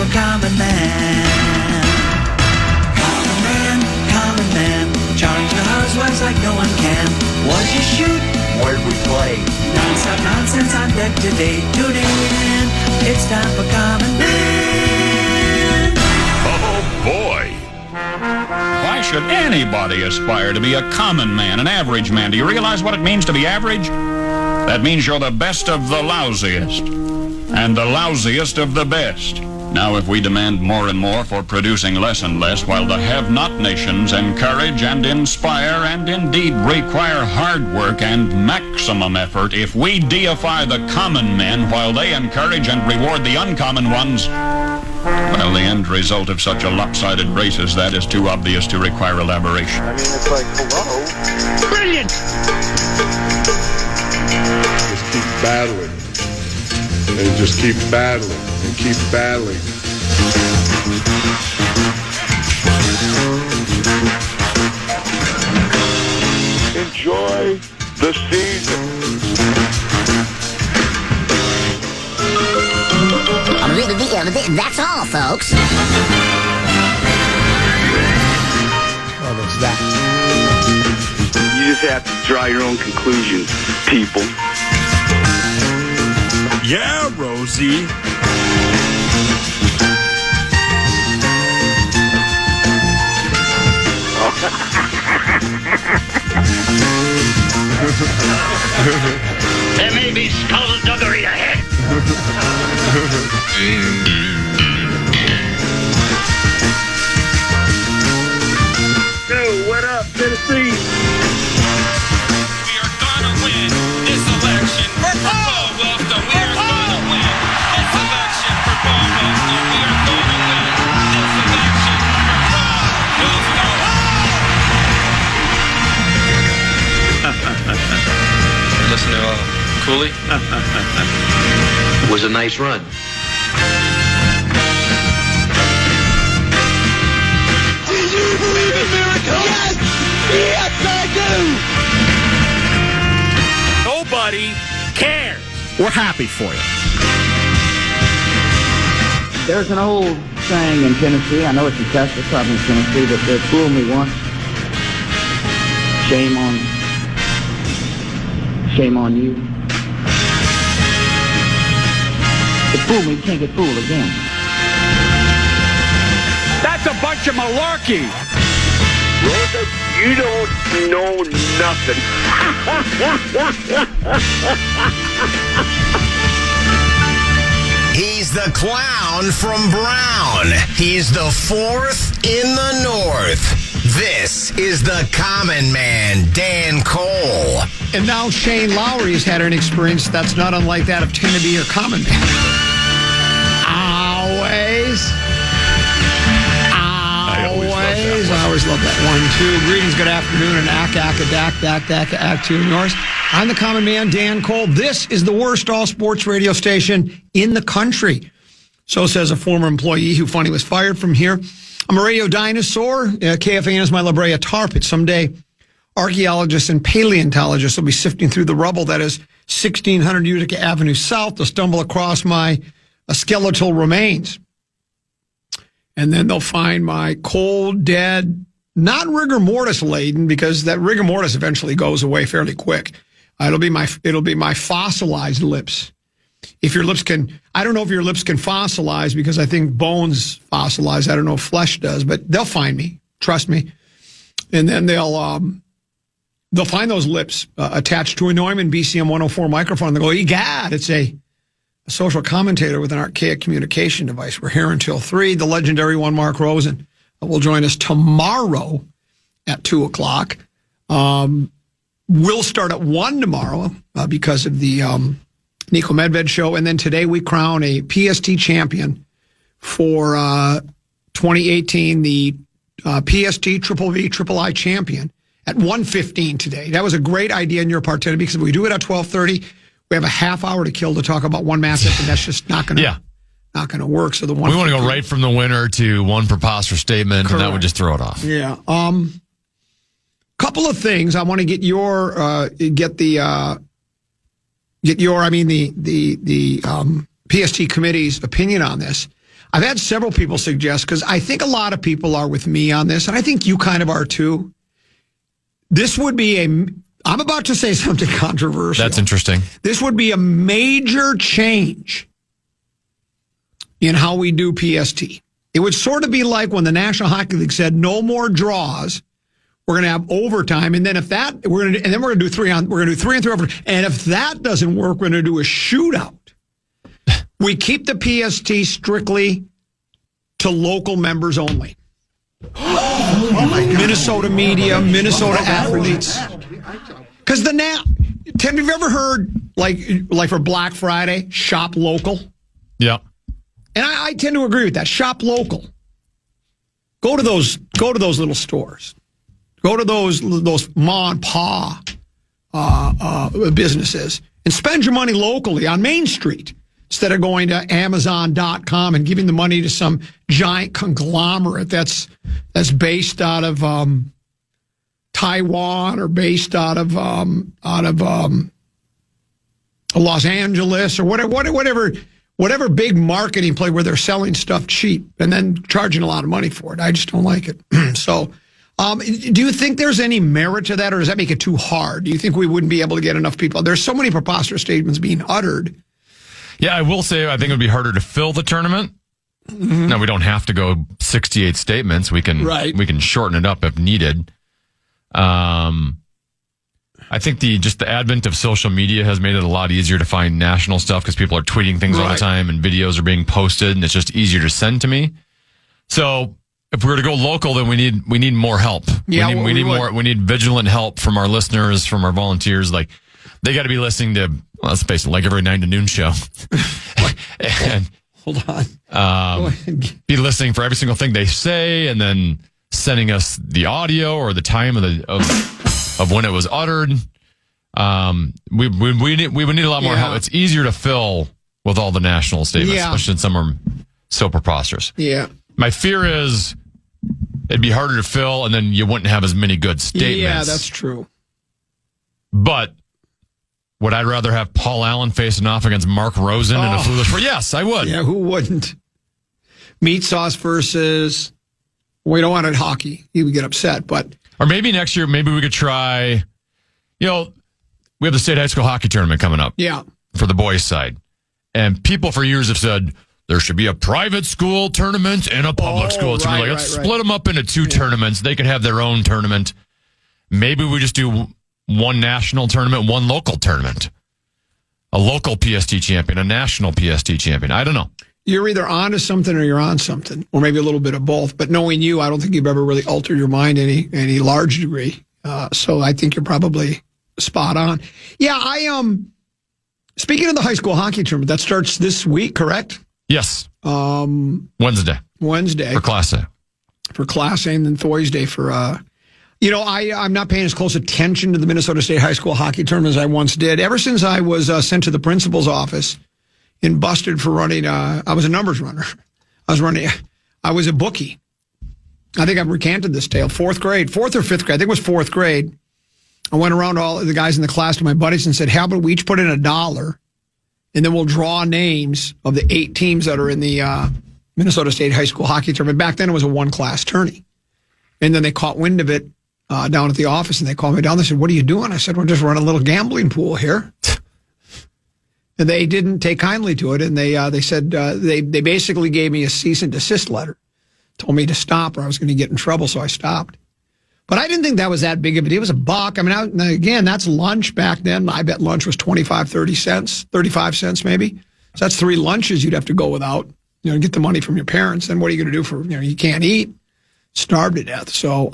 for Common Man. Common man, charge the housewives like no one can. What'd you shoot? Where'd we play? Non-stop nonsense on deck today. Tune in, it's time for Common Man. Oh, boy. Why should anybody aspire to be a common man, an average man? Do you realize what it means to be average? That means you're the best of the lousiest, and the lousiest of the best. Now, if we demand more and more for producing less and less, while the have-not nations encourage and inspire and indeed require hard work and maximum effort, if we deify the common men while they encourage and reward the uncommon ones, well, the end result of such a lopsided race as that is too obvious to require elaboration. I mean, it's like, hello? Brilliant! Just keep battling. And just keep battling. And keep battling. Enjoy the season. That's all, folks. Oh, there's that. You just have to draw your own conclusions, people. Yeah, Rosie. There may be skullduggery ahead. Yo, what up, Tennessee? We are gonna win this election for Paul Wellstone. We are gonna win this election for Paul Wellstone. We are gonna win this election for Paul Wellstone. Listen to Cooley. Was a nice run. Do you believe in miracles? Yes! Yes, I do! Nobody cares. We're happy for you. There's an old saying in Tennessee, I know it's in Texas, probably in Tennessee, but they fooled me once. Shame on you. They fooled me, you can't get fooled again. That's a bunch of malarkey. Rosa, you don't know nothing. He's the clown from Brown. He's the fourth in the North. This is the common man, Dan Cole. And now Shane Lowry has had an experience that's not unlike that of Tennessee or Common Man. I always love that 1, 2. Greetings, good afternoon, and ack, to yours. I'm the common man, Dan Cole. This is the worst all-sports radio station in the country. So says a former employee who finally was fired from here. I'm a radio dinosaur. KFAN is my La Brea tar pit. Someday, archaeologists and paleontologists will be sifting through the rubble that is 1600 Utica Avenue South to stumble across my skeletal remains. And then they'll find my cold, dead, not rigor mortis laden, because that rigor mortis eventually goes away fairly quick. It'll be my fossilized lips. If your lips can, I don't know if your lips can fossilize, because I think bones fossilize. I don't know if flesh does, but they'll find me. Trust me. And then they'll find those lips attached to a Neumann BCM 104 microphone. They'll go, egad, it's a social commentator with an archaic communication device. We're here until 3. The legendary one, Mark Rosen, will join us tomorrow at 2 o'clock. We'll start at 1 tomorrow because of the Nico Medved show. And then today we crown a PST champion for 2018, the PST Triple V Triple I champion at 1:15 today. That was a great idea on your part, Teddy, because if we do it at 12:30, we have a half hour to kill to talk about one matchup, and that's just not going to work. So we want to go right from the winner to one preposterous statement, Correct. And that would just throw it off. Yeah. Couple of things I want to get the PST committee's opinion on this. I've had several people suggest, because I think a lot of people are with me on this, and I think you kind of are too. This would be I'm about to say something controversial. That's interesting. This would be a major change in how we do PST. It would sort of be like when the National Hockey League said no more draws. We're going to have overtime, and then we're going to do 3 on 3 overtime. And if that doesn't work, we're going to do a shootout. We keep the PST strictly to local members only. Oh my God. Minnesota media, Minnesota athletes. Because Tim, have you ever heard like for Black Friday, shop local? Yeah. And I tend to agree with that. Shop local. Go to those little stores. Go to those ma and pa businesses and spend your money locally on Main Street instead of going to Amazon.com and giving the money to some giant conglomerate that's based out of Taiwan or based out of Los Angeles or whatever big marketing play where they're selling stuff cheap and then charging a lot of money for it. I just don't like it. So. Do you think there's any merit to that, or does that make it too hard? Do you think we wouldn't be able to get enough people? There's so many preposterous statements being uttered. Yeah, I will say I think it would be harder to fill the tournament. Mm-hmm. Now, we don't have to go 68 statements. We can shorten it up if needed. I think the advent of social media has made it a lot easier to find national stuff because people are tweeting things all the time and videos are being posted, and it's just easier to send to me. So if we were to go local, then we need more help. Yeah, we need vigilant help from our listeners, from our volunteers. Like, they got to be listening to, let's face it, like every 9 to noon show. And hold on. Be listening for every single thing they say, and then sending us the audio or the time of when it was uttered. We would need a lot more help. It's easier to fill with all the national statements, especially since some are so preposterous. Yeah. My fear is it'd be harder to fill, and then you wouldn't have as many good statements. Yeah, that's true. But would I rather have Paul Allen facing off against Mark Rosen in a foolish? Yes, I would. Yeah, who wouldn't? Meat sauce versus. We don't want it hockey. He would get upset, but. Or maybe next year, maybe we could try. We have the state high school hockey tournament coming up. Yeah. For the boys' side, and people for years have said there should be a private school tournament and a public school tournament. Let's split them up into 2 tournaments. They could have their own tournament. Maybe we just do one national tournament, one local tournament. A local PST champion, a national PST champion. I don't know. You're either on to something or you're on something, or maybe a little bit of both. But knowing you, I don't think you've ever really altered your mind any large degree. So I think you're probably spot on. Yeah, speaking of the high school hockey tournament, that starts this week, correct? Yes. Wednesday. For Class A. For Class A, and then Thursday for, I'm not paying as close attention to the Minnesota State High School hockey tournament as I once did. Ever since I was sent to the principal's office and busted for running, I was a numbers runner. I was a bookie. I think I've recanted this tale. 4th or 5th grade. I think it was 4th grade. I went around to all the guys in the class to my buddies and said, how about we each put in $1? And then we'll draw names of the 8 teams that are in the Minnesota State High School hockey tournament. Back then, it was a 1-class tourney. And then they caught wind of it down at the office, and they called me down. They said, what are you doing? I said, we're just running a little gambling pool here. And they didn't take kindly to it, and they said they basically gave me a cease and desist letter. Told me to stop or I was going to get in trouble, so I stopped. But I didn't think that was that big of a deal. It was $1. I mean, again, that's lunch back then. I bet lunch was 30 cents, 35 cents maybe. So that's 3 lunches you'd have to go without, get the money from your parents. Then what are you going to do for, you can't eat, starve to death. So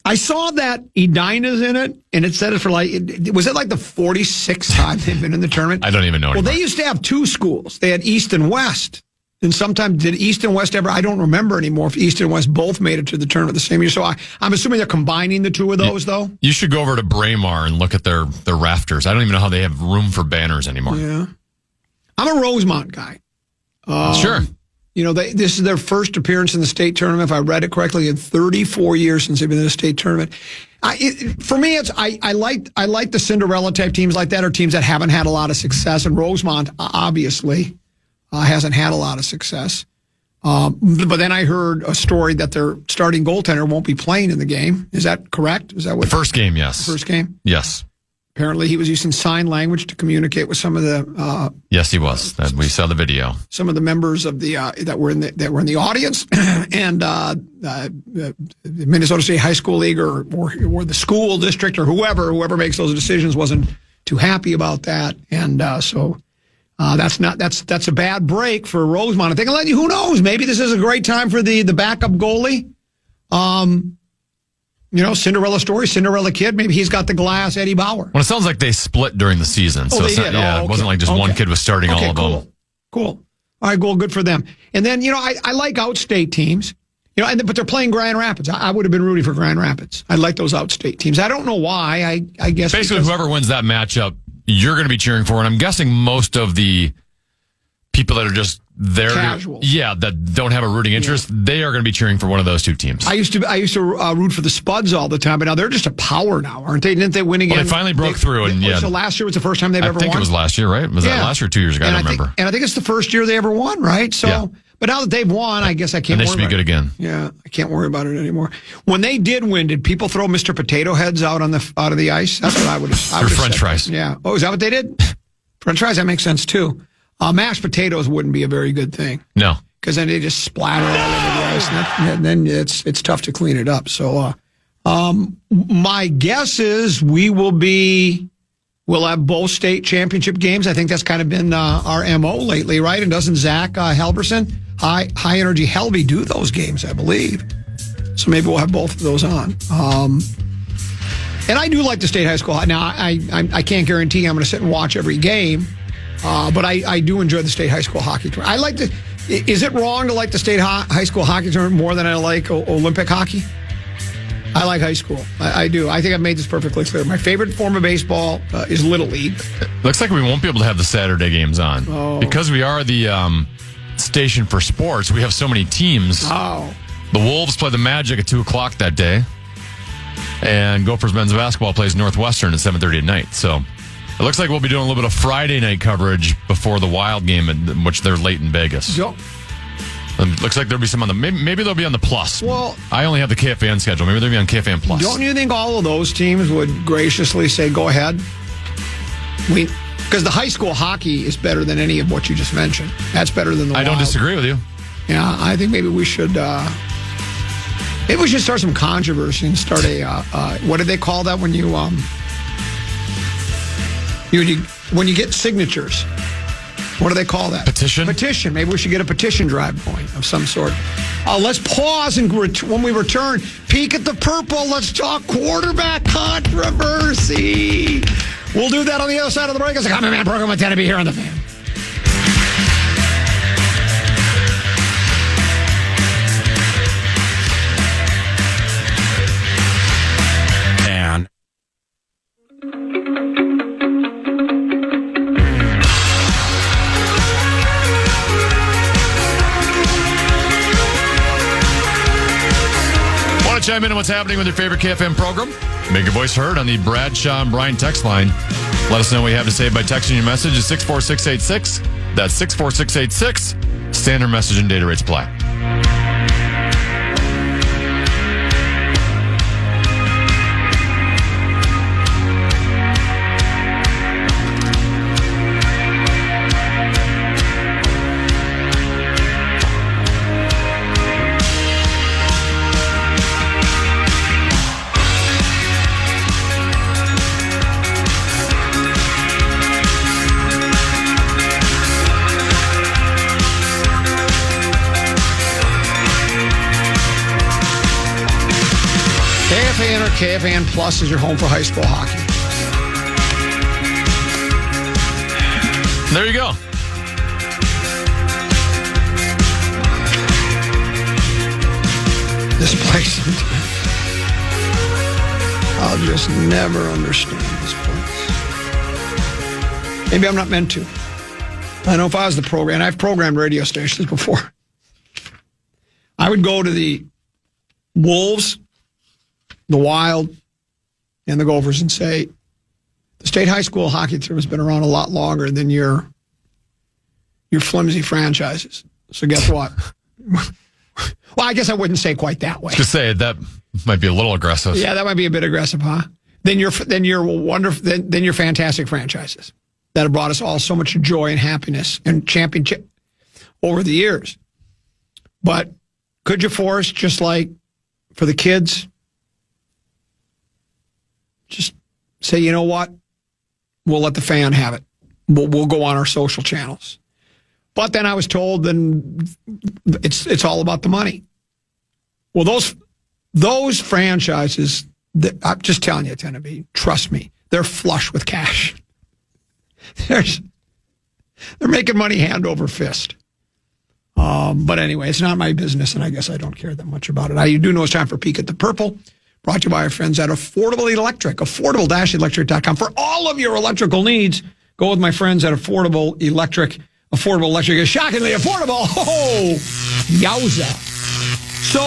I saw that Edina's in it, and it said it for was it like the 46th time they've been in the tournament? I don't even know anymore. Well, they used to have 2 schools. They had East and West. And sometimes, did East and West ever? I don't remember anymore if East and West both made it to the tournament the same year. So I'm assuming they're combining the 2 of those, though? You should go over to Braemar and look at their rafters. I don't even know how they have room for banners anymore. Yeah. I'm a Rosemont guy. Sure. This is their first appearance in the state tournament, if I read it correctly, in 34 years since they've been in the state tournament. For me, I like the Cinderella type teams like that, or teams that haven't had a lot of success. And Rosemont, obviously, hasn't had a lot of success. But then I heard a story that their starting goaltender won't be playing in the game. Is that correct? Is that what? First game, yes. First game? Yes. Apparently, he was using sign language to communicate with some of the. Yes, he was. We saw the video. Some of the members of the that were in the audience, and the Minnesota State High School League or the school district or whoever makes those decisions wasn't too happy about that, and so. That's a bad break for Rosemont. I think who knows? Maybe this is a great time for the backup goalie. Cinderella story, Cinderella kid. Maybe he's got the glass. Eddie Bauer. Well, it sounds like they split during the season, so they did. It wasn't like just one kid was starting all of them. Cool. All right, well, good for them. And then I like outstate teams. But they're playing Grand Rapids. I would have been rooting for Grand Rapids. I like those outstate teams. I don't know why. I guess basically whoever wins that matchup, you're going to be cheering for, and I'm guessing most of the people that are just there, casuals, that don't have a rooting interest, they are going to be cheering for one of those two teams. I used to root for the Spuds all the time, but now they're just a power now, aren't they? Didn't they win again? Well, they finally broke through, so last year was the first time they've ever won. I think it was last year, right? Was that last year or 2 years ago? I don't remember. And I think it's the first year they ever won, right? So, but now that they've won, I guess I can't. And they should be good again. Yeah, I can't worry about it anymore. When they did win, did people throw Mr. Potato Heads out of the ice? That's what I would have. French fries. Yeah. Oh, is that what they did? French fries. That makes sense too. Mashed potatoes wouldn't be a very good thing. No, because then they just splatter all over the ice, and then it's tough to clean it up. So, my guess is we'll have both state championship games. I think that's kind of been our MO lately, right? And doesn't Zach Halverson, high energy Helby, do those games? I believe. So maybe we'll have both of those on. And I do like the state high school. Now I can't guarantee I'm going to sit and watch every game. But I do enjoy the state high school hockey tournament. I like the. Is it wrong to like the state high school hockey tournament more than I like Olympic hockey? I like high school. I do. I think I've made this perfectly clear. My favorite form of baseball is Little League. Looks like we won't be able to have the Saturday games on because we are the station for sports. We have so many teams. Oh. The Wolves play the Magic at 2:00 that day, and Gophers men's basketball plays Northwestern at 7:30 at night. So. It looks like we'll be doing a little bit of Friday night coverage before the Wild game, in which they're late in Vegas. Yep. Looks like there'll be some on the maybe they'll be on the Plus. Well, I only have the KFAN schedule. Maybe they'll be on KFAN Plus. Don't you think all of those teams would graciously say, "Go ahead"? Because the high school hockey is better than any of what you just mentioned. That's better than the. I don't disagree with you. Yeah, I think maybe we should. Maybe we should start some controversy and start a. What do they call that when you when you get signatures? What do they call that? Petition? Petition. Maybe we should get a petition drive going of some sort. Let's pause, and when we return, peek at the purple. Let's talk quarterback controversy. We'll do that on the other side of the break. It's a Common Man program with Tennessee here on the Fan. Chime in on what's happening with your favorite KFM program. Make your voice heard on the Bradshaw and Bryan text line. Let us know what you have to say by texting your message at 64686. That's 64686. Standard message and data rates apply. KFAN or KFAN Plus is your home for high school hockey. There you go. This place. I'll just never understand this place. Maybe I'm not meant to. I know if I was the program, and I've programmed radio stations before, I would go to the Wolves, the Wild, and the Gophers and say, the state high school hockey team has been around a lot longer than your your flimsy franchises. So guess what? Well, I guess I wouldn't say quite that way. To say that might be a little aggressive. Yeah, that might be a bit aggressive, huh? Then you're wonderful. Then you're fantastic franchises that have brought us all so much joy and happiness and championship over the years. But could you force, just like for the kids, just say, you know what? We'll let the fan have it. We'll go on our social channels. But then I was told, then it's all about the money. Well, those franchises, I'm just telling you, Tennessee, trust me, they're flush with cash. They're making money hand over fist. But anyway, it's not my business, and I guess I don't care that much about it. I do know it's time for Peek at the Purple, brought to you by our friends at Affordable Electric, affordable-electric.com. For all of your electrical needs, go with my friends at Affordable Electric. Affordable Electric is shockingly affordable. Oh, yowza. So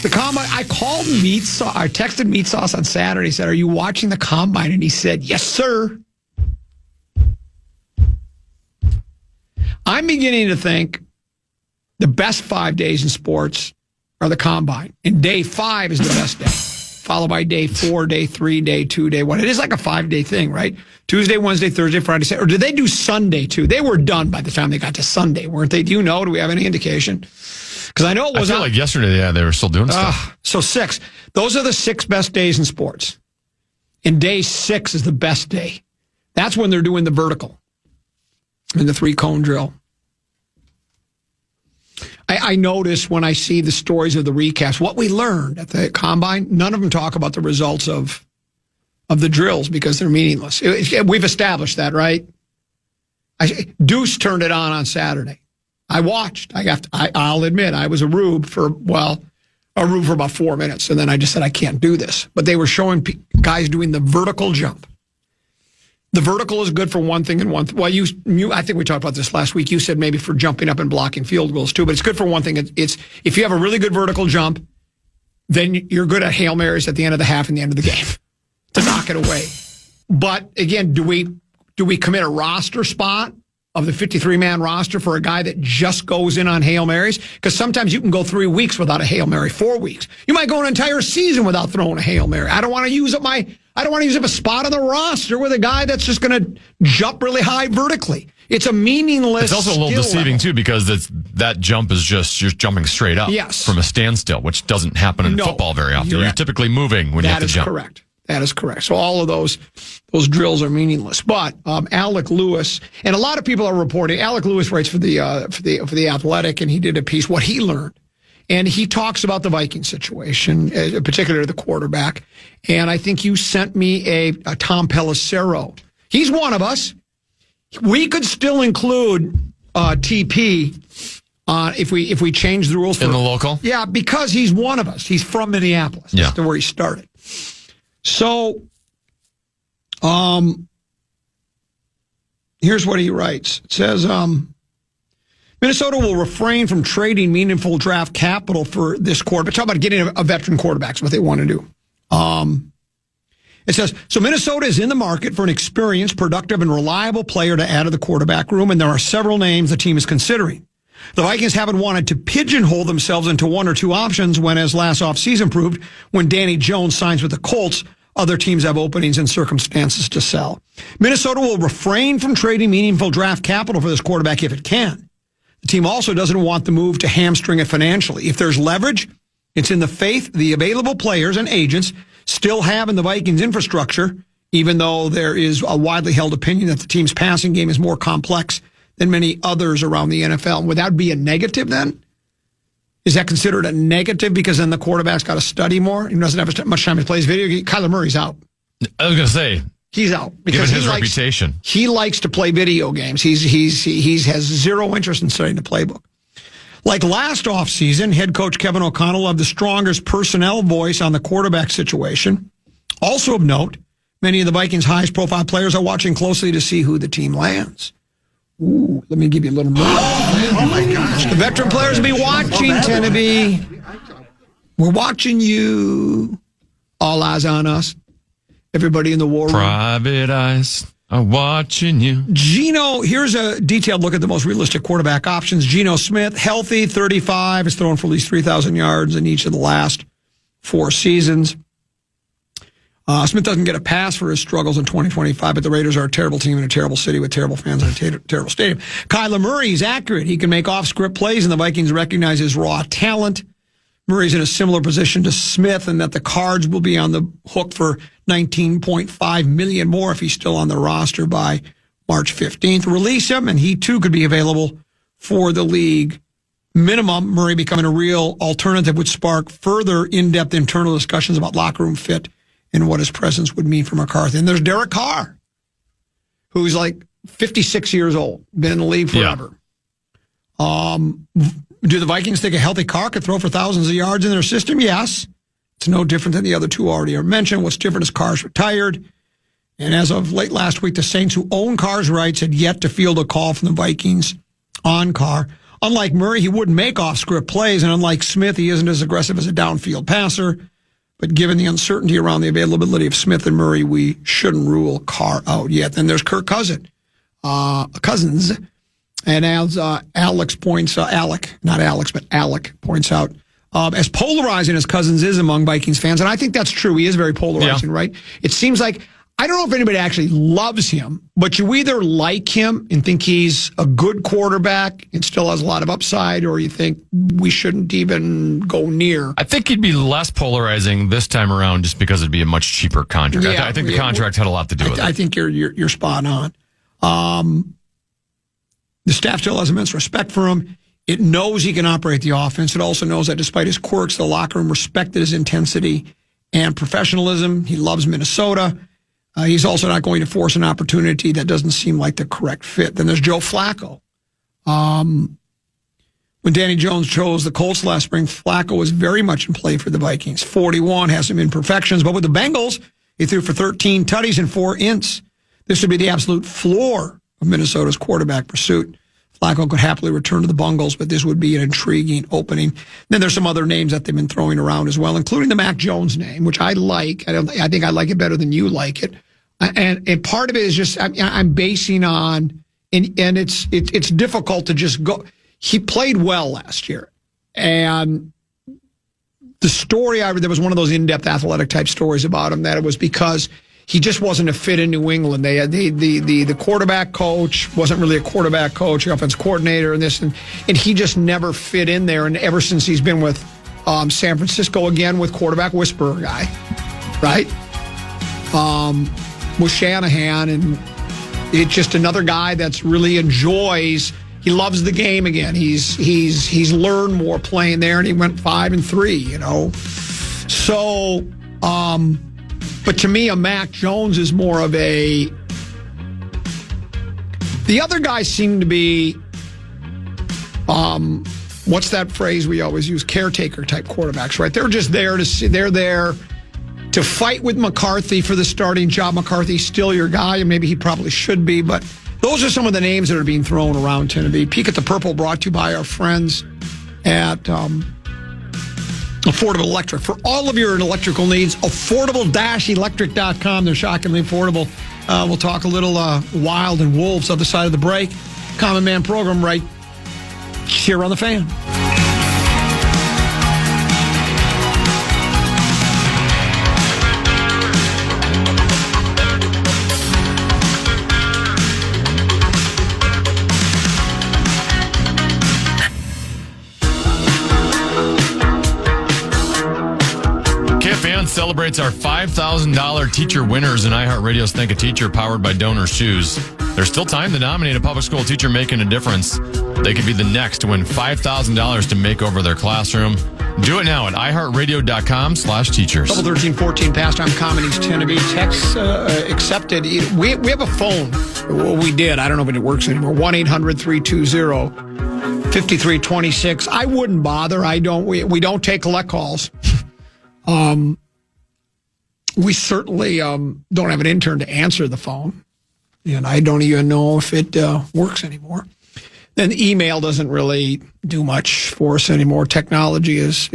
the Combine, I called Meat Sauce, I texted Meat Sauce on Saturday, said, are you watching the Combine? And he said, yes, sir. I'm beginning to think the best 5 days in sports are the Combine. And day 5 is the best day, followed by day 4, day 3, day 2, day 1. It is like a 5-day thing, right? Tuesday, Wednesday, Thursday, Friday, Saturday. Or did they do Sunday too? They were done by the time they got to Sunday, weren't they? Do you know? Do we have any indication? Because I know it was. I feel like yesterday, yeah, they were still doing stuff. So 6. Those are the 6 best days in sports. And day 6 is the best day. That's when they're doing the vertical and the 3-cone drill. I notice when I see the stories of the recaps, what we learned at the Combine, none of them talk about the results of the drills because they're meaningless. We've established that, right? Deuce turned it on Saturday. I watched. I'll admit, I was a rube for about 4 minutes, and then I just said, I can't do this. But they were showing guys doing the vertical jump. The vertical is good for one thing and one thing. Well, I think we talked about this last week. You said maybe for jumping up and blocking field goals too, but it's good for one thing. It's if you have a really good vertical jump, then you're good at Hail Marys at the end of the half and the end of the game to knock it away. But again, do we commit a roster spot of the 53-man roster for a guy that just goes in on Hail Marys? Because sometimes you can go 3 weeks without a Hail Mary, 4 weeks. You might go an entire season without throwing a Hail Mary. I don't want to use up a spot on the roster with a guy that's just going to jump really high vertically. It's a meaningless. It's also a little deceiving too because that jump is just you're jumping straight up from a standstill, which doesn't happen in football very often. You're typically moving when you have to jump. That is correct. So all of those drills are meaningless. But Alec Lewis, and a lot of people are reporting. Alec Lewis writes for the Athletic, and he did a piece what he learned, and he talks about the Vikings situation, particularly the quarterback. And I think you sent me a Tom Pelissero. He's one of us. We could still include TP if we change the rules in the local. Yeah, because he's one of us. He's from Minneapolis. That's where he started. So, here's what he writes. It says, Minnesota will refrain from trading meaningful draft capital for this quarterback. Talk about getting a veteran quarterback is what they want to do. It says, so Minnesota is in the market for an experienced, productive, and reliable player to add to the quarterback room, and there are several names the team is considering. The Vikings haven't wanted to pigeonhole themselves into one or two options when, as last offseason proved, when Danny Jones signs with the Colts, other teams have openings and circumstances to sell. Minnesota will refrain from trading meaningful draft capital for this quarterback if it can. The team also doesn't want the move to hamstring it financially. If there's leverage, it's in the faith the available players and agents still have in the Vikings infrastructure, even though there is a widely held opinion that the team's passing game is more complex than many others around the NFL. Would that be a negative then? Is that considered a negative because then the quarterback's got to study more? He doesn't have much time to play his video game. Kyler Murray's out. I was going to say. He's out. Because given his reputation. He likes to play video games. He has zero interest in studying the playbook. Like last offseason, head coach Kevin O'Connell had the strongest personnel voice on the quarterback situation. Also of note, many of the Vikings' highest profile players are watching closely to see who the team lands. Ooh, let me give you a little more. Oh my gosh. The veteran players will be watching, Tennessee. We're watching you. All eyes on us. Everybody in the war room. Private eyes Watching you. Geno, here's a detailed look at the most realistic quarterback options. Geno Smith, healthy, 35, has thrown for at least 3,000 yards in each of the last 4 seasons. Smith doesn't get a pass for his struggles in 2025, but the Raiders are a terrible team in a terrible city with terrible fans and a terrible stadium. Kyler Murray is accurate. He can make off-script plays, and the Vikings recognize his raw talent. Murray's in a similar position to Smith in that the Cards will be on the hook for $19.5 million more if he's still on the roster by March 15th. Release him, and he too could be available for the league minimum. Murray becoming a real alternative would spark further in-depth internal discussions about locker room fit and what his presence would mean for McCarthy. And there's Derek Carr, who's like 56 years old, been in the league forever. Yeah. Do the Vikings think a healthy Carr could throw for thousands of yards in their system? Yes. It's no different than the other two already are mentioned. What's different is Carr's retired. And as of late last week, the Saints, who own Carr's rights, had yet to field a call from the Vikings on Carr. Unlike Murray, he wouldn't make off-script plays, and unlike Smith, he isn't as aggressive as a downfield passer. But given the uncertainty around the availability of Smith and Murray, we shouldn't rule Carr out yet. Then there's Kirk Cousins. And as Alec points out, as polarizing as Cousins is among Vikings fans, and I think that's true, he is very polarizing, right? It seems like, I don't know if anybody actually loves him, but you either like him and think he's a good quarterback and still has a lot of upside, or you think we shouldn't even go near. I think he'd be less polarizing this time around just because it'd be a much cheaper contract. Yeah, I think the contract had a lot to do with it. I think you're spot on. The staff still has immense respect for him. It knows he can operate the offense. It also knows that despite his quirks, the locker room respected his intensity and professionalism. He loves Minnesota. He's also not going to force an opportunity that doesn't seem like the correct fit. Then there's Joe Flacco. When Danny Jones chose the Colts last spring, Flacco was very much in play for the Vikings. 41, has some imperfections, but with the Bengals, he threw for 13 tutties and 4 ints. This would be the absolute floor of Minnesota's quarterback pursuit. Flacco could happily return to the Bungles, but this would be an intriguing opening. Then there's some other names that they've been throwing around as well, including the Mac Jones name, which I like. I think I like it better than you like it. And part of it is just I'm basing on, and it's difficult to just go. He played well last year, and the story there was one of those in-depth athletic type stories about him that it was because he just wasn't a fit in New England. They had the quarterback coach wasn't really a quarterback coach, the offense coordinator, and he just never fit in there. And ever since he's been with San Francisco again with quarterback whisperer guy, right? With Shanahan, and it's just another guy that's really enjoys. He loves the game again. He's learned more playing there, and he went 5-3. You know, so. But to me, a Mac Jones is more of a. The other guys seem to be, what's that phrase we always use? Caretaker type quarterbacks, right? They're just there they're there to fight with McCarthy for the starting job. McCarthy's still your guy, and maybe he probably should be, but those are some of the names that are being thrown around Tennessee. Peek at the Purple, brought to you by our friends at Affordable Electric. For all of your electrical needs, affordable-electric.com. They're shockingly affordable. We'll talk a little Wild and Wolves other side of the break. Common Man program right here on the Fan. KFAN celebrates our $5,000 teacher winners in iHeartRadio's Think a Teacher, powered by Donor Shoes. There's still time to nominate a public school teacher making a difference. They could be the next to win $5,000 to make over their classroom. Do it now at iHeartRadio.com/teachers. Double 1314 pastime comedies tend to be texts accepted. We have a phone. Well, we did. I don't know if it works anymore. 1-800-320-5326. I wouldn't bother. We don't take collect calls. We certainly don't have an intern to answer the phone, and I don't even know if it works anymore. Then email doesn't really do much for us anymore. Technology is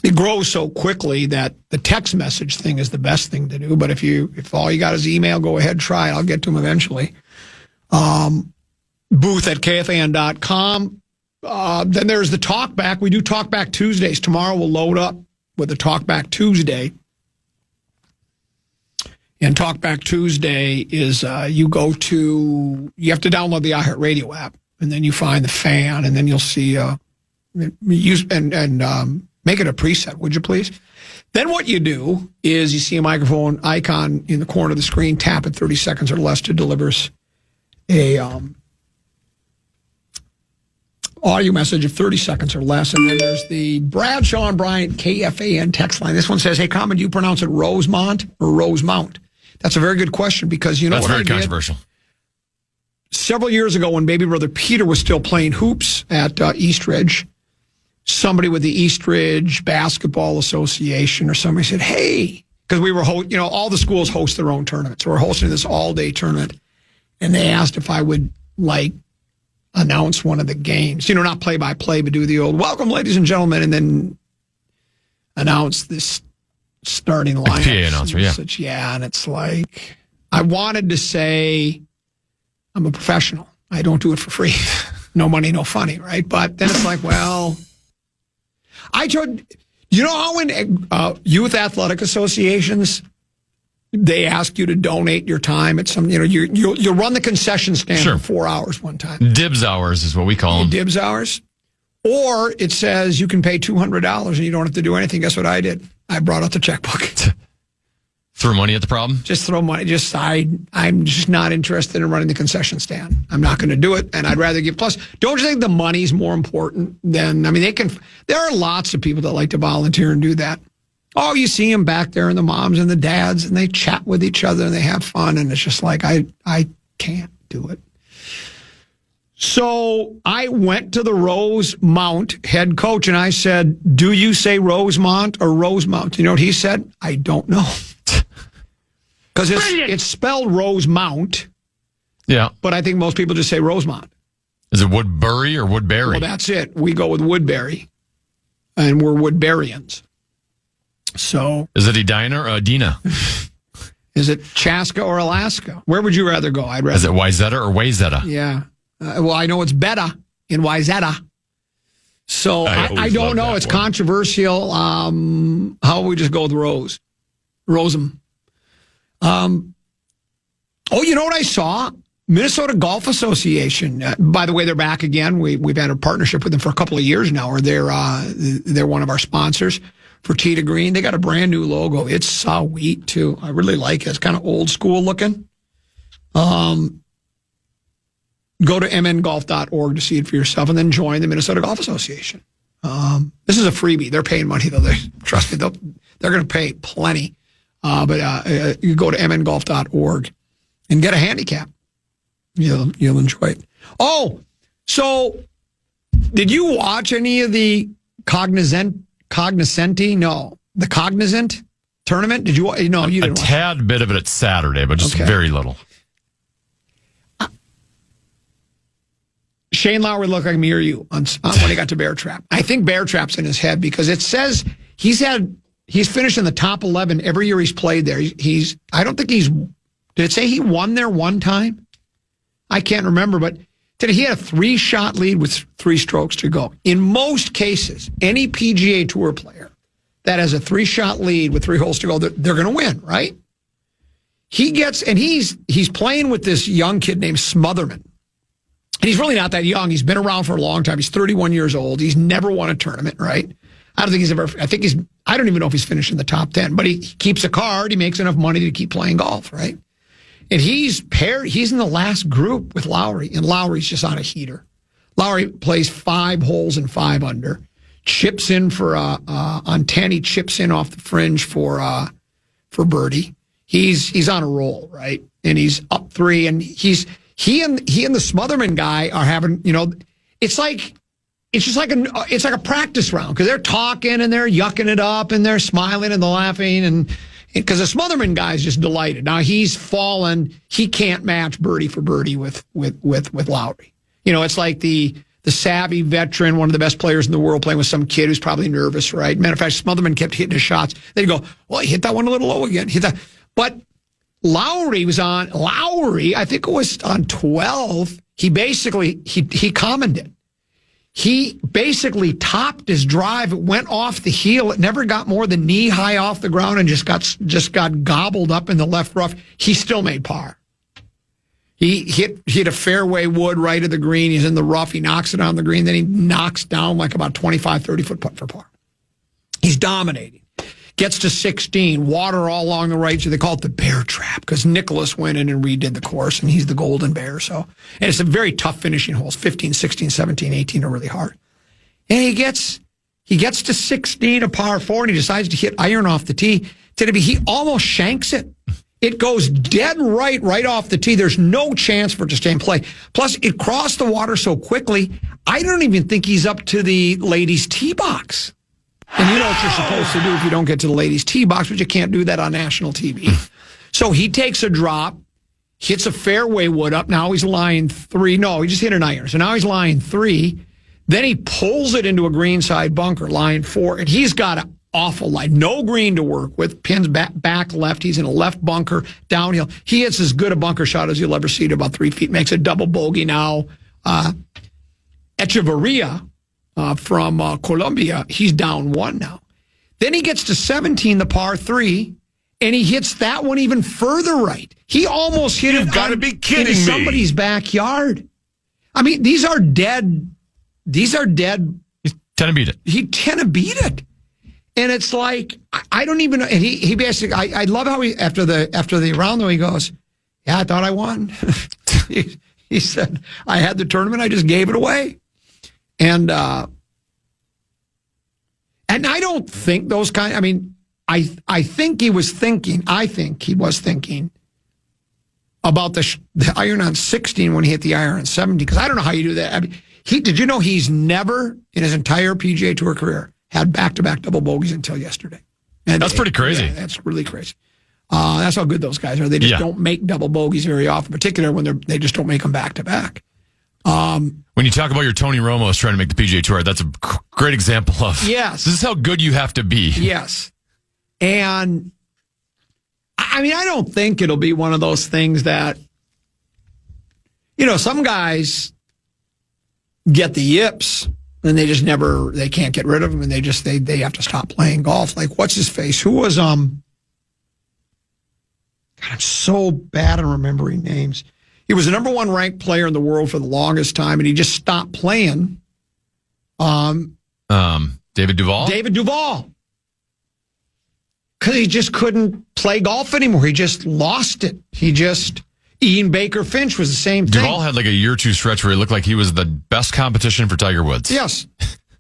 it grows so quickly that the text message thing is the best thing to do. But if all you got is email, go ahead, try it. I'll get to them eventually. Booth at KFAN.com. Then there's the Talkback. We do Talkback Tuesdays. Tomorrow we'll load up with a Talkback Tuesday. And Talkback Tuesday is you have to download the iHeartRadio app, and then you find the fan, and then you'll see use and make it a preset, would you please? Then what you do is you see a microphone icon in the corner of the screen, tap it 30 seconds or less to deliver a audio message of 30 seconds or less. And then there's the Bradshaw and Bryant KFAN text line. This one says, hey, Common, do you pronounce it Rosemont or Rosemount? That's a very good question because that's very controversial. Several years ago when baby brother Peter was still playing hoops at Eastridge, somebody with the Eastridge Basketball Association or somebody said, hey, because we were, all the schools host their own tournaments. So we're hosting this all-day tournament. And they asked if I would, announce one of the games. Not play-by-play, but do the old, welcome, ladies and gentlemen, and then announce this starting lineup. PA announcer, yeah. Yeah, and it's like, I wanted to say, I'm a professional. I don't do it for free. No money, no funny, right? But then it's like, well, I told, how in youth athletic associations, they ask you to donate your time at some, you'll run the concession stand for 4 hours one time. Dibs hours is what we call them. Dibs hours. Or it says you can pay $200 and you don't have to do anything. Guess what I did? I brought out the checkbook. Throw money at the problem? Just throw money. I'm just not interested in running the concession stand. I'm not going to do it, and I'd rather give. Plus, don't you think the money's more important than? There are lots of people that like to volunteer and do that. Oh, you see them back there, and the moms and the dads, and they chat with each other and they have fun, and it's just like I can't do it. So I went to the Rosemount head coach and I said, do you say Rosemont or Rosemount? You know what he said? I don't know. Because it's spelled Rosemount. Yeah. But I think most people just say Rosemont. Is it Woodbury or Woodbury? Well, that's it. We go with Woodbury. And we're Woodburyans. So. Is it Edina or Adina? Is it Chaska or Alaska? Where would you rather go? Is it Wayzata or Wayzata? Yeah. Well, I know it's Beta in Wayzata. So I don't know. It's controversial. How about we just go with Rosem? You know what I saw? Minnesota Golf Association. By the way, they're back again. We've had a partnership with them for a couple of years now. Or they're one of our sponsors for Tee to Green. They got a brand new logo. It's sweet too. I really like it. It's kind of old school looking. Go to mngolf.org to see it for yourself and then join the Minnesota Golf Association. This is a freebie. They're paying money, though. Trust me, they're going to pay plenty. But you go to mngolf.org and get a handicap. You'll enjoy it. Oh, so did you watch any of the Cognoscenti? No. The Cognizant tournament? Did you? No, you didn't. A tad bit of it at Saturday, but just very little. Shane Lowry looked like me or you on when he got to Bear Trap. I think Bear Trap's in his head because it says he's finished in the top 11 every year he's played there. I don't think did it say he won there one time? I can't remember, but he had a 3-shot lead with 3 strokes to go. In most cases, any PGA Tour player that has a 3-shot lead with 3 holes to go, they're going to win, right? He's playing with this young kid named Smotherman. And he's really not that young. He's been around for a long time. He's 31 years old. He's never won a tournament, right? I don't even know if he's finished in the top 10, but he keeps a card. He makes enough money to keep playing golf, right? And he's in the last group with Lowry, and Lowry's just on a heater. Lowry plays 5 holes and 5 under, chips in on 10. He chips in off the fringe for birdie. He's on a roll, right? And he's up 3, and he and the Smotherman guy are having, it's just like a practice round because they're talking and they're yucking it up and they're smiling and they're laughing and because the Smotherman guy is just delighted. Now he's fallen. He can't match birdie for birdie with Lowry. It's like the the savvy veteran, one of the best players in the world, playing with some kid who's probably nervous, right? Matter of fact, Smotherman kept hitting his shots. They'd go, well, he hit that one a little low again. Hit that. But Lowry, I think it was on 12. He basically, he commented. He basically topped his drive. It went off the heel. It never got more than knee high off the ground and just got gobbled up in the left rough. He still made par. He hit a fairway wood right of the green. He's in the rough. He knocks it on the green. Then he knocks down like about 25, 30-foot putt for par. He's dominating. Gets to 16. Water all along the right. So they call it the bear trap because Nicholas went in and redid the course, and he's the golden bear. So, and it's a very tough finishing holes. 15, 16, 17, 18 are really hard. And he gets to 16, a par 4, and he decides to hit iron off the tee. He almost shanks it. It goes dead right off the tee. There's no chance for it to stay in play. Plus, it crossed the water so quickly, I don't even think he's up to the ladies' tee box. And you know what you're supposed to do if you don't get to the ladies' tee box, but you can't do that on national TV. So he takes a drop, hits a fairway wood up. Now he's lying 3. No, he just hit an iron. So now he's lying 3. Then he pulls it into a greenside bunker, lying 4. And he's got an awful lie. No green to work with. Pins back left. He's in a left bunker, downhill. He hits as good a bunker shot as you'll ever see to about 3 feet. Makes a double bogey now. Echeverria from Colombia, he's down 1 now. Then he gets to 17, the par 3, and he hits that one even further right. He almost hit it gotta be kidding me. Somebody's backyard. I mean, these are dead. He's 10 to beat it. He 10 to beat it. And it's like, I don't even know. And he basically, I love how he, after the round though, he goes, yeah, I thought I won. he said, I had the tournament. I just gave it away. And I don't think those kind, I mean, I think he was thinking about the iron on 16 when he hit the iron on 17, because I don't know how you do that. I mean, did you know he's never in his entire PGA Tour career had back-to-back double bogeys until yesterday? And that's pretty crazy. Yeah, that's really crazy. That's how good those guys are. They just don't make double bogeys very often, particularly when they just don't make them back-to-back. When you talk about your Tony Romo's trying to make the PGA Tour, that's a great example of, yes, this is how good you have to be. Yes. And I mean, I don't think it'll be one of those things that, you know, some guys get the yips and they just they can't get rid of them, and they have to stop playing golf. Like, what's his face? Who was, God, I'm so bad at remembering names. He was the number 1 ranked player in the world for the longest time, and he just stopped playing. David Duval? David Duval. Because he just couldn't play golf anymore. He just lost it. Ian Baker Finch was the same thing. Duval had like a year or 2 stretch where he looked like he was the best competition for Tiger Woods. Yes.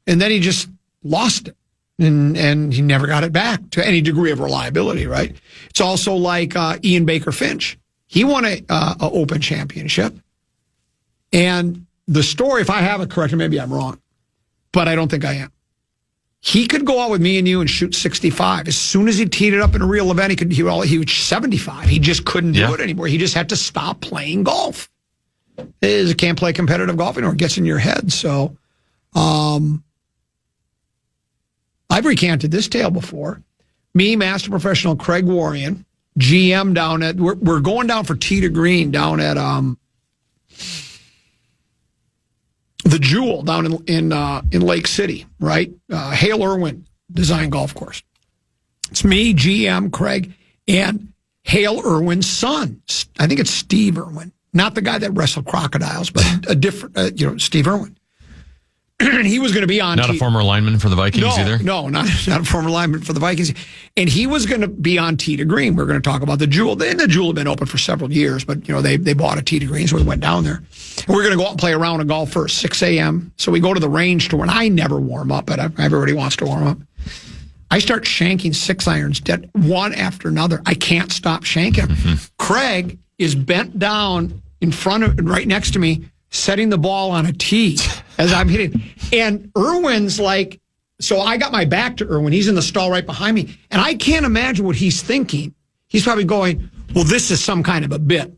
And then he just lost it. And he never got it back to any degree of reliability, right? It's also like Ian Baker Finch. He won a Open Championship. And the story, if I have it correct, or maybe I'm wrong, but I don't think I am. He could go out with me and you and shoot 65. As soon as he teed it up in a real event, he was 75. He just couldn't do it anymore. He just had to stop playing golf. He can't play competitive golf anymore. It gets in your head. So I've recanted this tale before. Me, master professional Craig Warrion, GM down at, we're going down for tee to green down at the Jewel down in Lake City, right? Hale Irwin design golf course. It's me, GM, Craig, and Hale Irwin's son. I think it's Steve Irwin, not the guy that wrestled crocodiles, but a different, Steve Irwin. And he was going to be on. Not a former lineman for the Vikings either? No, not a former lineman for the Vikings. And he was going to be on tee to green. We were going to talk about the Jewel. And the Jewel had been open for several years, but they bought a tee to green, so we went down there. And we were going to go out and play a round of golf first, 6 a.m. So we go to the range tour, and I never warm up, but everybody wants to warm up. I start shanking 6 irons, dead, one after another. I can't stop shanking them. Mm-hmm. Craig is bent down in front of, right next to me, setting the ball on a tee as I'm hitting. And Irwin's like, so I got my back to Irwin. He's in the stall right behind me. And I can't imagine what he's thinking. He's probably going, well, this is some kind of a bit.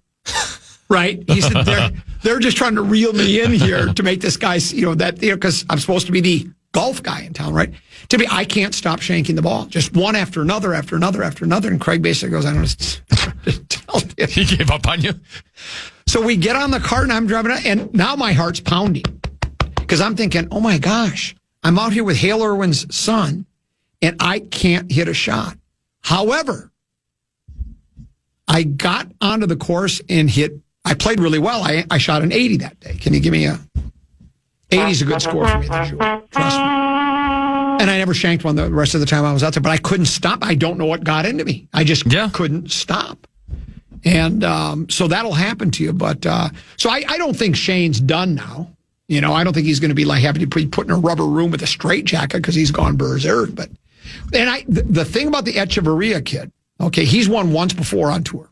right? He said they're just trying to reel me in here to make this guy, because I'm supposed to be the golf guy in town, right? To me, I can't stop shanking the ball, just one after another, after another, after another. And Craig basically goes, I don't know, tell you. He gave up on you. So we get on the cart and I'm driving out, and now my heart's pounding because I'm thinking, oh my gosh, I'm out here with Hale Irwin's son and I can't hit a shot. However, I got onto the course and I played really well. I shot an 80 that day. Can you give me 80 is a good score for me this year. Trust me. And I never shanked one the rest of the time I was out there, but I couldn't stop. I don't know what got into me. I just couldn't stop. And so that'll happen to you. But so I don't think Shane's done now. I don't think he's going to be like having to be put in a rubber room with a straitjacket because he's gone berserk. But the thing about the Echeverria kid, okay, he's won once before on tour,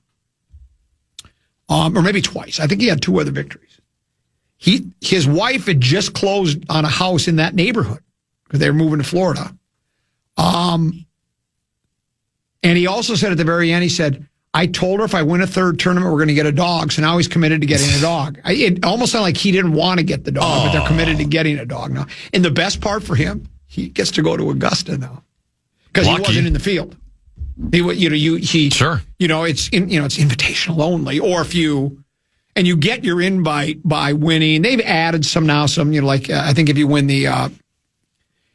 or maybe twice. I think he had 2 other victories. His wife had just closed on a house in that neighborhood because they were moving to Florida. And he also said at the very end, he said, I told her if I win a third tournament, we're going to get a dog. So now he's committed to getting a dog. It almost sounded like he didn't want to get the dog, but they're committed to getting a dog now. And the best part for him, he gets to go to Augusta now because he wasn't in the field. Sure. It's invitational only. Or if you get your invite by winning, they've added some now. I think if you win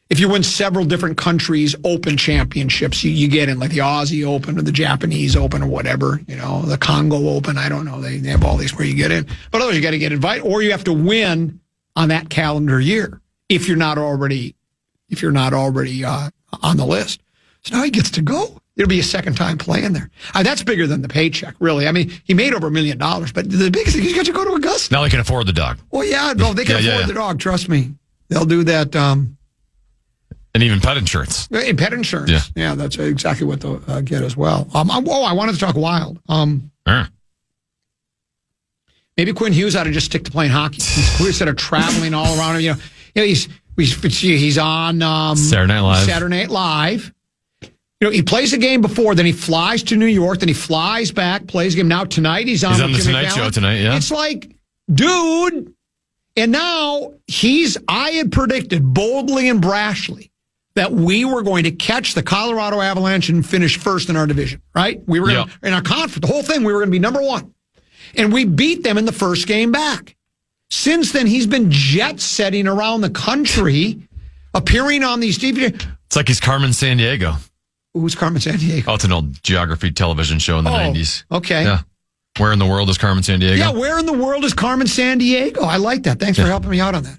if you win several different countries' open championships, you get in like the Aussie Open or the Japanese Open or whatever, the Congo Open. I don't know. They have all these where you get in. But otherwise, you got to get invited, or you have to win on that calendar year if you're not already on the list. So now he gets to go. It'll be a second time playing there. That's bigger than the paycheck, really. I mean, he made over $1 million, but the biggest thing is he got to go to Augusta. Now they can afford the dog. Well, yeah, no, they can afford the dog. Trust me, they'll do that. And even pet insurance. And pet insurance. Yeah, that's exactly what they'll get as well. I wanted to talk wild. Maybe Quinn Hughes ought to just stick to playing hockey instead of traveling all around. He's on Saturday Night Live. He plays a game before, then he flies to New York, then he flies back, plays a game. Now tonight he's on the Tonight Show tonight. Yeah, it's like, dude. And now I had predicted boldly and brashly that we were going to catch the Colorado Avalanche and finish first in our division, right? We were going to, in our conference, the whole thing, we were going to be number 1. And we beat them in the first game back. Since then, he's been jet-setting around the country, appearing on these TV. It's like he's Carmen Sandiego. Who's Carmen Sandiego? Oh, it's an old geography television show in the 90s. Okay. Yeah. Where in the world is Carmen Sandiego? Yeah, where in the world is Carmen Sandiego? I like that. Thanks for helping me out on that.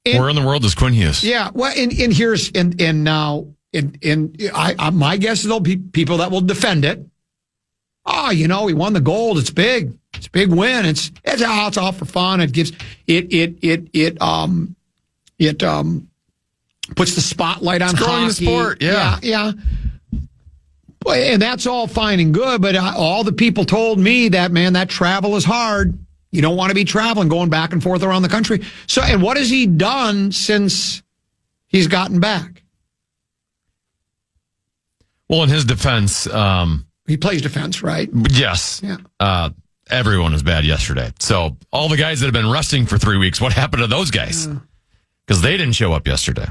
Where in the world is Quinn Hughes? Yeah, well, my guess is there'll be people that will defend it. Oh, he won the gold. It's big. It's a big win. It's all for fun. It gives it puts the spotlight on hockey. The sport. Yeah. And that's all fine and good, but all the people told me that travel is hard. You don't want to be traveling, going back and forth around the country. So, and what has he done since he's gotten back? Well, in his defense, he plays defense, right? Yes. Yeah. Everyone was bad yesterday. So all the guys that have been resting for 3 weeks, what happened to those guys? Because they didn't show up yesterday.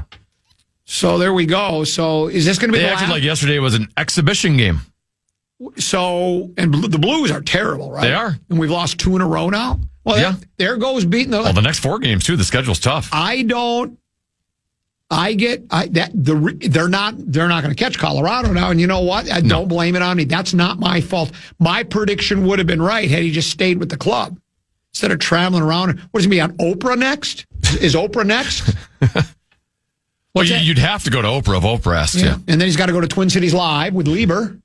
So there we go. So is this going to be? They acted like yesterday was an exhibition game. So, and the Blues are terrible, right? They are. And we've lost 2 in a row now. Well, there goes beating the. Well, the next 4 games too. The schedule's tough. They're not going to catch Colorado now. And you know what? Don't blame it on me. That's not my fault. My prediction would have been right had he just stayed with the club instead of traveling around. What is he going to be on Oprah next? Is Oprah next? Well, you'd have to go to Oprah if Oprah asked you. And then he's got to go to Twin Cities Live with Lieber.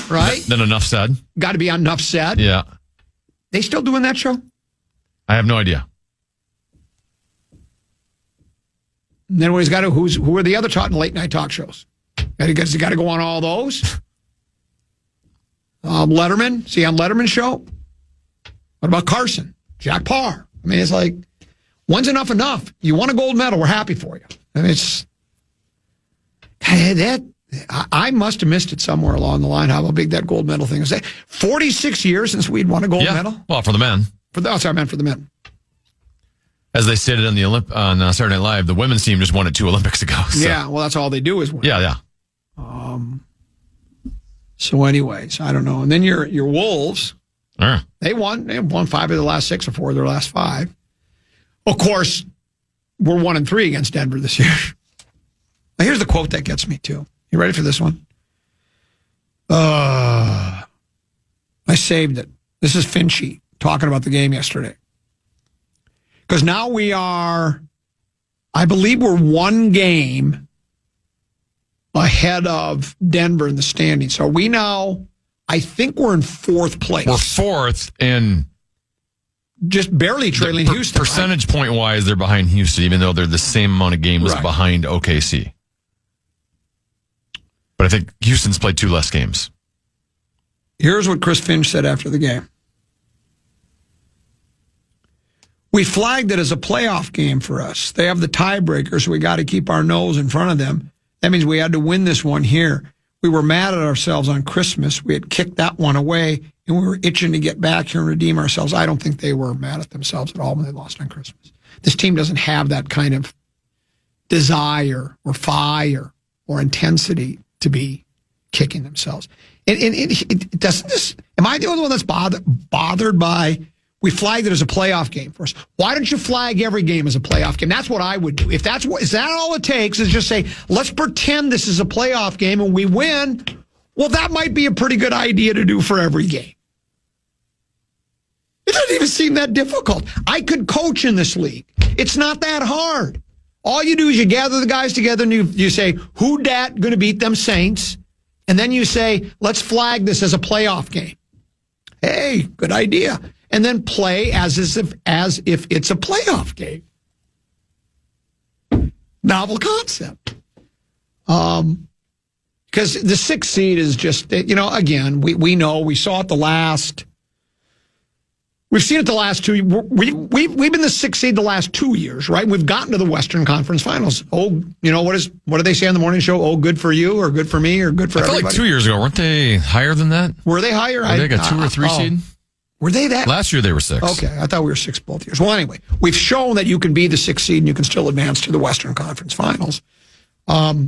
Right? Then Enough Said. Got to be on Enough Said. Yeah. They still doing that show? I have no idea. And then he's got to, who are the other late night talk shows? He got to go on all those. Letterman. Is he on Letterman's show? What about Carson? Jack Parr. I mean, it's like, when's enough? You won a gold medal. We're happy for you. I mean, I must have missed it somewhere along the line, how big that gold medal thing is. 46 years since we'd won a gold medal? Well, for the men. I meant for the men. As they stated on on Saturday Night Live, the women's team just won it 2 Olympics ago. So. Yeah, well, that's all they do is win. Yeah. So anyways, I don't know. And then your Wolves, they won 5 of the last 6 or 4 of their last 5. Of course, we're 1-3 against Denver this year. Now, here's the quote that gets me, too. You ready for this one? I saved it. This is Finchy talking about the game yesterday. Because now I believe we're 1 game ahead of Denver in the standings. So we now, I think we're in 4th place. We're 4th and just barely trailing Houston. Percentage point wise, they're behind Houston, even though they're the same amount of games behind OKC. But I think Houston's played 2 less games. Here's what Chris Finch said after the game. We flagged it as a playoff game for us. They have the tiebreaker, so we got to keep our nose in front of them. That means we had to win this one here. We were mad at ourselves on Christmas. We had kicked that one away, and we were itching to get back here and redeem ourselves. I don't think they were mad at themselves at all when they lost on Christmas. This team doesn't have that kind of desire or fire or intensity to be kicking themselves. And it doesn't this. Am I the only one that's bothered by? We flagged it as a playoff game for us. Why don't you flag every game as a playoff game? That's what I would do. Is that all it takes is just say, let's pretend this is a playoff game and we win. Well, that might be a pretty good idea to do for every game. It doesn't even seem that difficult. I could coach in this league. It's not that hard. All you do is you gather the guys together and you say, who dat going to beat them Saints? And then you say, let's flag this as a playoff game. Hey, good idea. And then play as if it's a playoff game. Novel concept. Because the 6th seed is just, again, we know, we saw it we've seen it the last 2 years. We've been the 6th seed the last 2 years, right? We've gotten to the Western Conference Finals. Oh, what do they say on the morning show? Oh, good for you, or good for me, or good for everybody? I felt like 2 years ago, weren't they higher than that? Were they higher? Were they like a 2 or 3 seed? Were they that? Last year they were 6. Okay, I thought we were 6 both years. Well, anyway, we've shown that you can be the 6th seed and you can still advance to the Western Conference Finals. But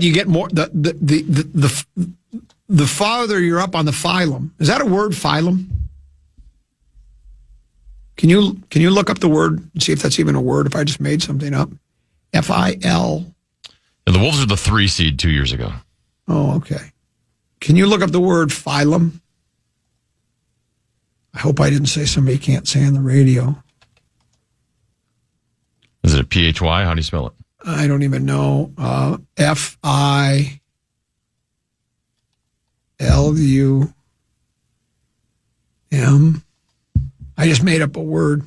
you get more the farther you're up on the phylum. Is that a word, phylum? Can you look up the word and see if that's even a word? If I just made something up, FIL. And the Wolves are the 3 seed 2 years ago. Oh, okay. Can you look up the word phylum? I hope I didn't say somebody can't say on the radio. Is it a PHY? How do you spell it? I don't even know. FILUM. I just made up a word.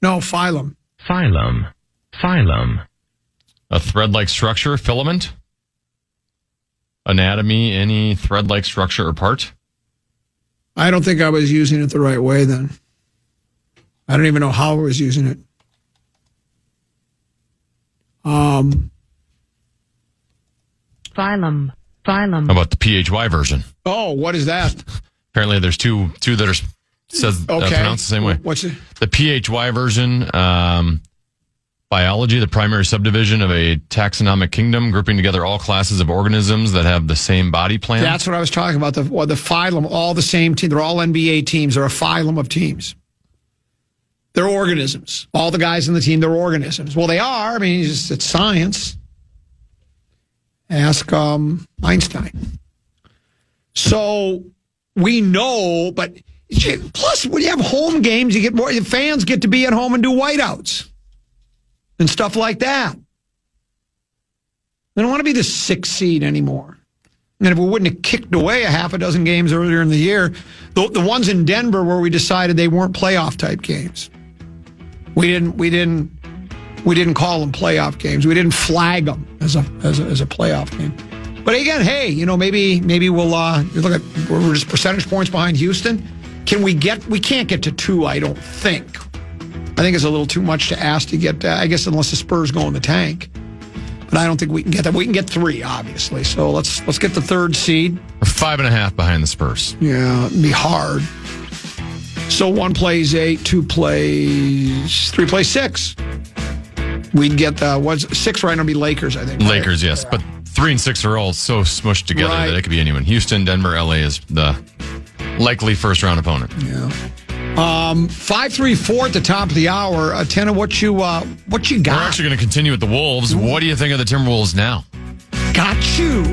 No, phylum. Phylum. A thread-like structure, filament? Anatomy, any thread-like structure or part? I don't think I was using it the right way then. I don't even know how I was using it. Phylum. How about the PHY version? Oh, what is that? Apparently there's two that are pronounced the same way. What's it? The PHY version, biology, the primary subdivision of a taxonomic kingdom, grouping together all classes of organisms that have the same body plan. That's what I was talking about. The phylum, all the same team. They're all NBA teams. They're a phylum of teams. They're organisms. All the guys in the team, they're organisms. Well, they are. I mean, it's science. Ask Einstein. So we know, but plus when you have home games, you get more. Fans get to be at home and do whiteouts and stuff like that. They don't want to be the 6th seed anymore. And if we wouldn't have kicked away a half a dozen games earlier in the year, the ones in Denver where we decided they weren't playoff type games, we didn't call them playoff games. We didn't flag them as a playoff game. But again, hey, maybe we'll look at we're just percentage points behind Houston. We can't get to 2, I don't think. I think it's a little too much to ask to get, I guess, unless the Spurs go in the tank. But I don't think we can get that. We can get 3, obviously. So let's get the 3rd seed. We're 5.5 behind the Spurs. Yeah, it'd be hard. So 1 plays 8, 2 plays 3 plays 6. We'd get 6 right now. Would be Lakers, I think. Lakers, yes, but 3 and 6 are all so smushed together that it could be anyone. Houston, Denver, LA is the likely first round opponent. Yeah. 5-3-4 at the top of the hour. Tanner, what you got? We're actually going to continue with the Wolves. What do you think of the Timberwolves now? Got you.